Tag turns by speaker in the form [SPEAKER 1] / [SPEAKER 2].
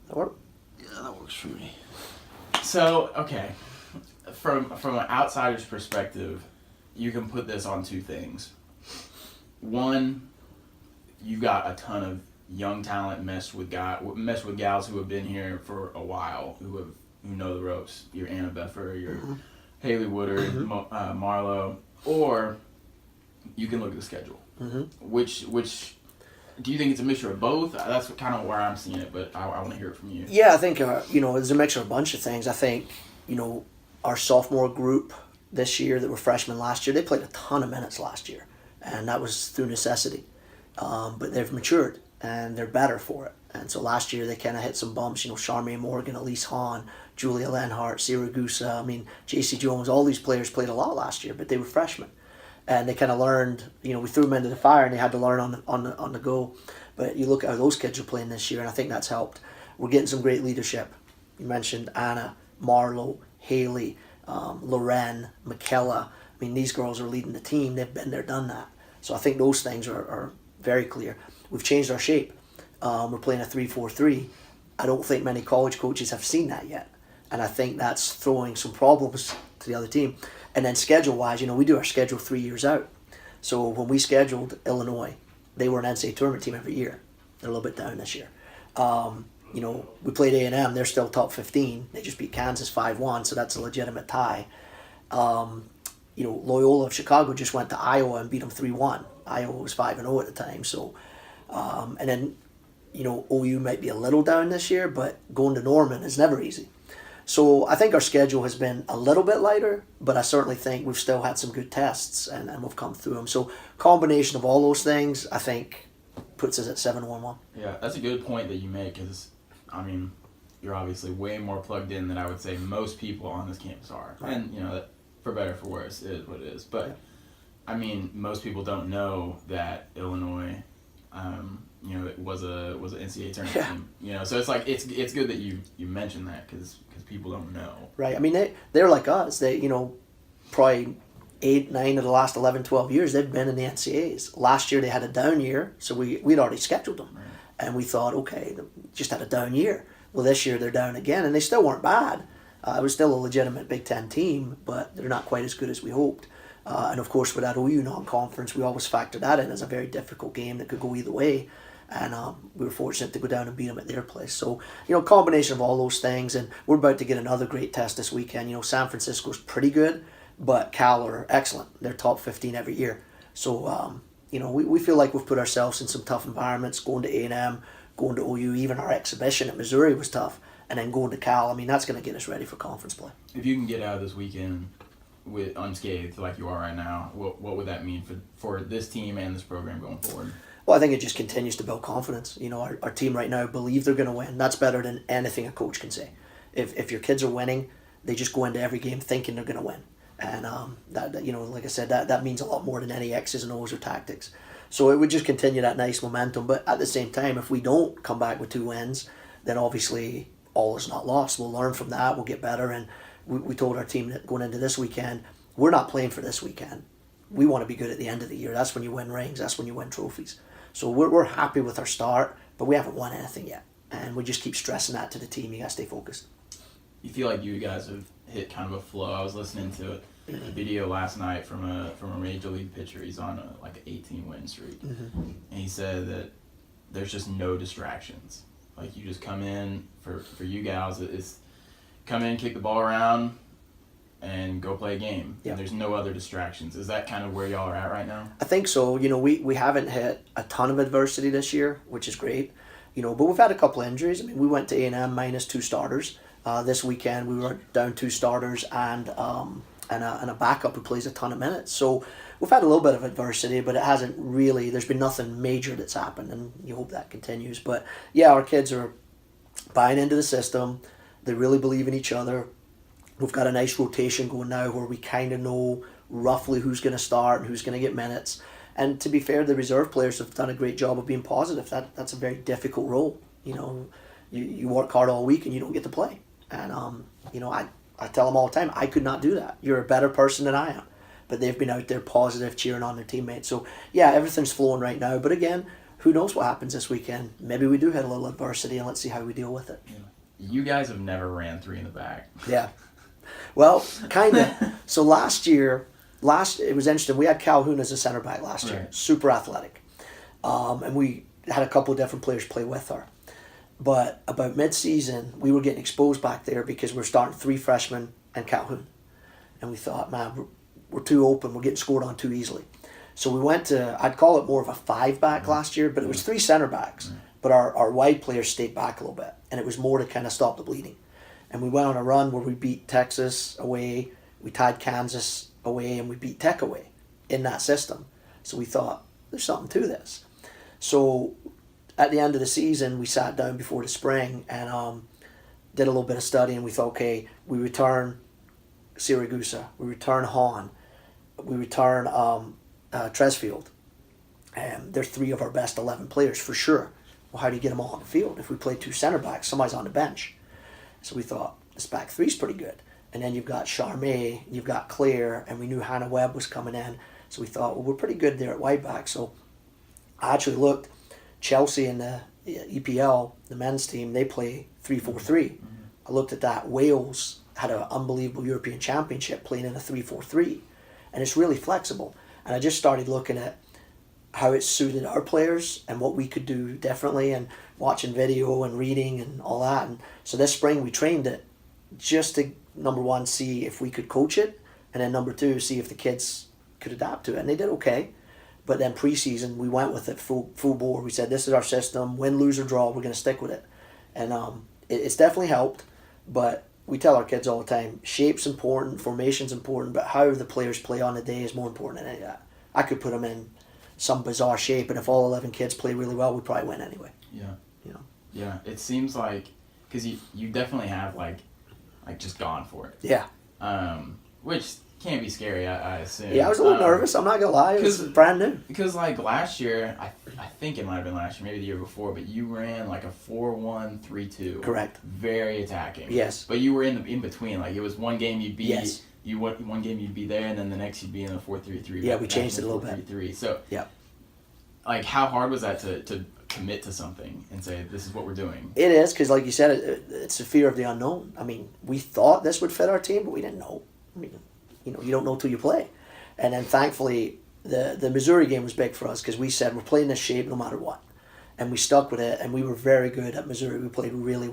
[SPEAKER 1] That work?
[SPEAKER 2] Yeah, that works for me.
[SPEAKER 3] So, okay, from an outsider's perspective, you can put this on two things. One, you've got a ton of young talent meshed with gals who have been here for a while, who know the ropes. Your Anna Beffer, your Haley Woodard, Marlo, or you can look at the schedule. Which do you think it's a mixture of both? That's kind of where I'm seeing it, but I want to hear it from you.
[SPEAKER 1] Yeah, I think it's a mixture of a bunch of things. I think our sophomore group this year that were freshmen last year, they played a ton of minutes last year, and that was through necessity. But they've matured and they're better for it. And so last year they kind of hit some bumps. Charmaine Morgan, Elise Hahn, Julia Lenhart, Siragusa. I mean, J.C. Jones. All these players played a lot last year, but they were freshmen. And they kind of learned, we threw them into the fire and they had to learn on the go. But you look at how those kids are playing this year, and I think that's helped. We're getting some great leadership. You mentioned Anna, Marlo, Haley, Loren, Michaela. I mean, these girls are leading the team. They've been there, done that. So I think those things are very clear. We've changed our shape. We're playing a 3-4-3. I don't think many college coaches have seen that yet. And I think that's throwing some problems to the other team. And then schedule-wise, we do our schedule 3 years out. So when we scheduled Illinois, they were an NCAA tournament team every year. They're a little bit down this year. We played A&M. They're still top 15. They just beat Kansas 5-1, so that's a legitimate tie. Loyola of Chicago just went to Iowa and beat them 3-1. Iowa was 5-0 at the time. So, and then, OU might be a little down this year, but going to Norman is never easy. So I think our schedule has been a little bit lighter, but I certainly think we've still had some good tests and we've come through them. So combination of all those things, I think, puts us at 7-1-1.
[SPEAKER 3] Yeah, that's a good point that you make because, you're obviously way more plugged in than I would say most people on this campus are. Right. And, for better or for worse, it is what it is. But, most people don't know that Illinois, it was a NCAA tournament team. So it's like it's good that you mentioned that because people don't know.
[SPEAKER 1] Right. They're like us. They probably 8, 9 of the last 11, 12 years they've been in the NCAAs. Last year they had a down year, so we'd already scheduled them, right. And we thought, okay, just had a down year. Well, this year they're down again, and they still weren't bad. It was still a legitimate Big Ten team, but they're not quite as good as we hoped. And of course, with that OU non-conference, we always factor that in as a very difficult game that could go either way. And we were fortunate to go down and beat them at their place. So, combination of all those things. And we're about to get another great test this weekend. San Francisco's pretty good, but Cal are excellent. They're top 15 every year. So, we feel like we've put ourselves in some tough environments, going to A&M, going to OU. Even our exhibition at Missouri was tough. And then going to Cal, that's going to get us ready for conference play.
[SPEAKER 3] If you can get out of this weekend with unscathed like you are right now, what would that mean for this team and this program going forward?
[SPEAKER 1] Well, I think it just continues to build confidence. Our team right now believe they're going to win. That's better than anything a coach can say. If your kids are winning, they just go into every game thinking they're going to win. And that like I said, that means a lot more than any X's and O's or tactics. So it would just continue that nice momentum. But at the same time, if we don't come back with 2 wins, then obviously all is not lost. We'll learn from that. We'll get better. And we told our team that going into this weekend, we're not playing for this weekend. We want to be good at the end of the year. That's when you win rings. That's when you win trophies. So we're happy with our start, but we haven't won anything yet. And we just keep stressing that to the team. You got to stay focused.
[SPEAKER 3] You feel like you guys have hit kind of a flow. I was listening to a video last night from a major league pitcher. He's on an 18-win streak. And he said that there's just no distractions. Like, you just come in, for you gals, it's come in, kick the ball around, and go play a game.
[SPEAKER 1] Yeah.
[SPEAKER 3] And there's no other distractions. Is that kind of where y'all are at right now?
[SPEAKER 1] I think so. We haven't hit a ton of adversity this year, which is great. But we've had a couple of injuries. We went to A&M minus 2 starters. This weekend we were down 2 starters and a backup who plays a ton of minutes. So we've had a little bit of adversity, but it hasn't really, there's been nothing major that's happened, and you hope that continues. But yeah, our kids are buying into the system. They really believe in each other. We've got a nice rotation going now where we kind of know roughly who's going to start and who's going to get minutes. And to be fair, the reserve players have done a great job of being positive. That's a very difficult role. You work hard all week and you don't get to play. And, I tell them all the time, I could not do that. You're a better person than I am. But they've been out there positive, cheering on their teammates. So, yeah, everything's flowing right now. But again, who knows what happens this weekend? Maybe we do hit a little adversity, and let's see how we deal with it.
[SPEAKER 3] Yeah. You guys have never ran 3 in the back.
[SPEAKER 1] Yeah. Well, kind of. So last year, it was interesting. We had Calhoun as a center back last year,
[SPEAKER 3] Right.
[SPEAKER 1] super athletic. And we had a couple of different players play with her. But about mid-season, we were getting exposed back there because we were starting 3 freshmen and Calhoun. And we thought, man, we're too open. We're getting scored on too easily. So we went to, I'd call it more of a 5-back last year, but it was 3 center backs. But our wide players stayed back a little bit. And it was more to kind of stop the bleeding. And we went on a run where we beat Texas away, we tied Kansas away, and we beat Tech away in that system. So we thought, there's something to this. So at the end of the season, we sat down before the spring and did a little bit of study, and we thought, okay, we return Siragusa, we return Hahn, we return Tresfield. They're 3 of our best 11 players for sure. Well, how do you get them all on the field? If we play 2 center backs, somebody's on the bench. So we thought, this back 3's pretty good. And then you've got Charmé, you've got Claire, and we knew Hannah Webb was coming in. So we thought, well, we're pretty good there at wide back. So I actually looked, Chelsea in the EPL, the men's team, they play 3-4-3. I looked at that. Wales had an unbelievable European Championship playing in a 3-4-3. And it's really flexible. And I just started looking at how it suited our players and what we could do differently, and watching video and reading and all that. And so this spring we trained it just to, number 1, see if we could coach it, and then number 2, see if the kids could adapt to it. And they did okay. But then preseason we went with it full bore. We said, this is our system, win, lose or draw, we're going to stick with it. And it's definitely helped. But we tell our kids all the time, shape's important, formation's important, but how the players play on the day is more important than any of that. I could put them in some bizarre shape, and if all 11 kids play really well, we probably win anyway.
[SPEAKER 3] Yeah.
[SPEAKER 1] You know.
[SPEAKER 3] Yeah, it seems like, because you definitely have like just gone for it.
[SPEAKER 1] Yeah.
[SPEAKER 3] Which can be scary, I assume.
[SPEAKER 1] Yeah, I was a little nervous. I'm not gonna lie. It was brand new.
[SPEAKER 3] Because like last year, I think it might have been last year, maybe the year before, but you ran like a 4-1-3-2.
[SPEAKER 1] Correct.
[SPEAKER 3] Very attacking.
[SPEAKER 1] Yes.
[SPEAKER 3] But you were in between. Like it was one game you'd be.
[SPEAKER 1] Yes.
[SPEAKER 3] One game you'd be there, and then the next you'd be in a 4-3-3.
[SPEAKER 1] Yeah, we changed it a little bit.
[SPEAKER 3] 4-3-3. So.
[SPEAKER 1] Yeah.
[SPEAKER 3] Like, how hard was that to commit to something and say, this is what we're doing?
[SPEAKER 1] It is, because like you said, it's a fear of the unknown. I mean, we thought this would fit our team, but we didn't know. I mean, you don't know till you play. And then thankfully, the Missouri game was big for us, because we said we're playing this shape no matter what. And we stuck with it, and we were very good at Missouri. We played really